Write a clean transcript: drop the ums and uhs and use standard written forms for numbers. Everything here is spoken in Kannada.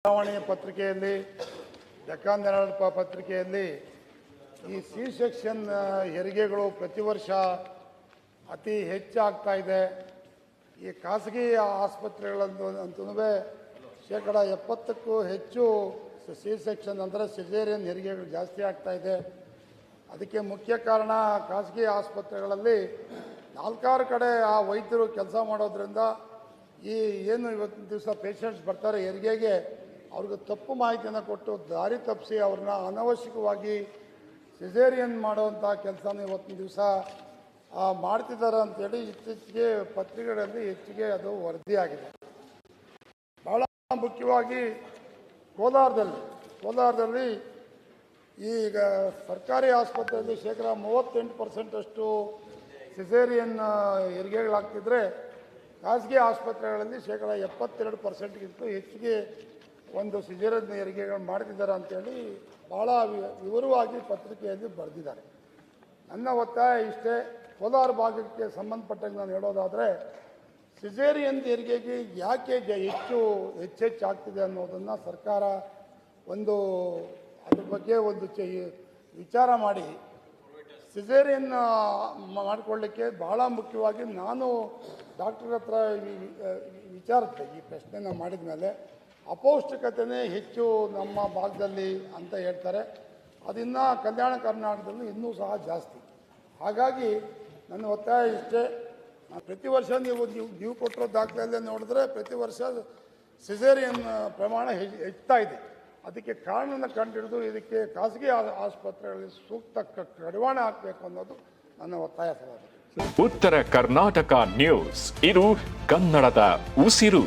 ಚುನಾವಣೆಯ ಪತ್ರಿಕೆಯಲ್ಲಿ ಡೆಕ್ಕನ್ ಹೆರಾಲ್ಡ್ ಪತ್ರಿಕೆಯಲ್ಲಿ ಈ ಸಿ ಸೆಕ್ಷನ್ ಹೆರಿಗೆಗಳು ಪ್ರತಿ ವರ್ಷ ಅತಿ ಹೆಚ್ಚಾಗ್ತಾ ಇದೆ. ಈ ಖಾಸಗಿ ಆಸ್ಪತ್ರೆಗಳಂತೂ ಶೇಕಡ 70ಕ್ಕೂ ಹೆಚ್ಚು ಸಿ ಸೆಕ್ಷನ್ ಅಂದರೆ ಸಿಸೇರಿಯನ್ ಹೆರಿಗೆಗಳು ಜಾಸ್ತಿ ಆಗ್ತಾ ಇದೆ. ಅದಕ್ಕೆ ಮುಖ್ಯ ಕಾರಣ ಖಾಸಗಿ ಆಸ್ಪತ್ರೆಗಳಲ್ಲಿ 4-6 ಕಡೆ ಆ ವೈದ್ಯರು ಕೆಲಸ ಮಾಡೋದ್ರಿಂದ ಈ ಏನು ಇವತ್ತಿನ ದಿವಸ ಪೇಷಂಟ್ಸ್ ಬರ್ತಾರೆ ಹೆರಿಗೆಗೆ, ಅವ್ರಿಗೆ ತಪ್ಪು ಮಾಹಿತಿಯನ್ನು ಕೊಟ್ಟು ದಾರಿ ತಪ್ಪಿಸಿ ಅವ್ರನ್ನ ಅನವಶ್ಯಕವಾಗಿ ಸಿಸೇರಿಯನ್ ಮಾಡುವಂಥ ಕೆಲಸನ ಇವತ್ತಿನ ದಿವಸ ಮಾಡ್ತಿದ್ದಾರೆ ಅಂತೇಳಿ ಇತ್ತೀಚೆಗೆ ಪತ್ರಿಕೆಗಳಲ್ಲಿ ಹೆಚ್ಚಿಗೆ ಅದು ವರದಿಯಾಗಿದೆ. ಭಾಳ ಮುಖ್ಯವಾಗಿ ಕೋಲಾರದಲ್ಲಿ ಈಗ ಸರ್ಕಾರಿ ಆಸ್ಪತ್ರೆಯಲ್ಲಿ ಶೇಕಡ 38% ಸಿಸೇರಿಯನ್ ಹೆರಿಗೆಗಳಾಗ್ತಿದ್ರೆ ಖಾಸಗಿ ಆಸ್ಪತ್ರೆಗಳಲ್ಲಿ ಶೇಕಡ 72%ಗಿಂತ ಹೆಚ್ಚಿಗೆ ಒಂದು ಸಿಸೇರಿಯನ್ ಹೆರಿಗೆಗಳು ಮಾಡ್ತಿದ್ದಾರೆ ಅಂತೇಳಿ ಭಾಳ ವಿವರವಾಗಿ ಪತ್ರಿಕೆಯಲ್ಲಿ ಬರೆದಿದ್ದಾರೆ. ನನ್ನ ಒತ್ತಾಯ ಇಷ್ಟೇ, ಕೋಲಾರ ಭಾಗಕ್ಕೆ ಸಂಬಂಧಪಟ್ಟಂಗೆ ನಾನು ಹೇಳೋದಾದರೆ ಸಿಸೇರಿಯನ್ ಹೆರಿಗೆಗೆ ಯಾಕೆ ಹೆಚ್ಚಾಗ್ತಿದೆ ಅನ್ನೋದನ್ನು ಸರ್ಕಾರ ಅದ್ರ ಬಗ್ಗೆ ವಿಚಾರ ಮಾಡಿ ಸಿಸೇರಿಯನ್ ಮಾಡಿಕೊಳ್ಳಿಕ್ಕೆ ಭಾಳ ಮುಖ್ಯವಾಗಿ ನಾನು ಡಾಕ್ಟರ್ ಹತ್ರ ವಿಚಾರಿಸಿದೆ. ಈ ಪ್ರಶ್ನೆನ ಮಾಡಿದ ಮೇಲೆ ಅಪೌಷ್ಟಿಕತೆಯೇ ಹೆಚ್ಚು ನಮ್ಮ ಭಾಗದಲ್ಲಿ ಅಂತ ಹೇಳ್ತಾರೆ. ಅದಿನ್ನು ಕಲ್ಯಾಣ ಕರ್ನಾಟಕದಲ್ಲಿ ಇನ್ನೂ ಸಹ ಜಾಸ್ತಿ. ಹಾಗಾಗಿ ನನ್ನ ಒತ್ತಾಯ ಇಷ್ಟೇ, ಪ್ರತಿ ವರ್ಷ ನೀವು ಕೊಟ್ಟಿರೋ ದಾಖಲೆಯಲ್ಲೇ ನೋಡಿದ್ರೆ ಪ್ರತಿ ವರ್ಷ ಸಿಸೇರಿಯನ್ ಪ್ರಮಾಣ ಹೆಚ್ಚುತ್ತಾ ಇದೆ. ಅದಕ್ಕೆ ಕಾರಣನ ಕಂಡುಹಿಡಿದು ಇದಕ್ಕೆ ಖಾಸಗಿ ಆಸ್ಪತ್ರೆಗಳಲ್ಲಿ ಸೂಕ್ತ ಕಡಿವಾಣ ಹಾಕಬೇಕು ಅನ್ನೋದು ನನ್ನ ಒತ್ತಾಯ. ಉತ್ತರ ಕರ್ನಾಟಕ ನ್ಯೂಸ್, ಇದು ಕನ್ನಡದ ಉಸಿರು.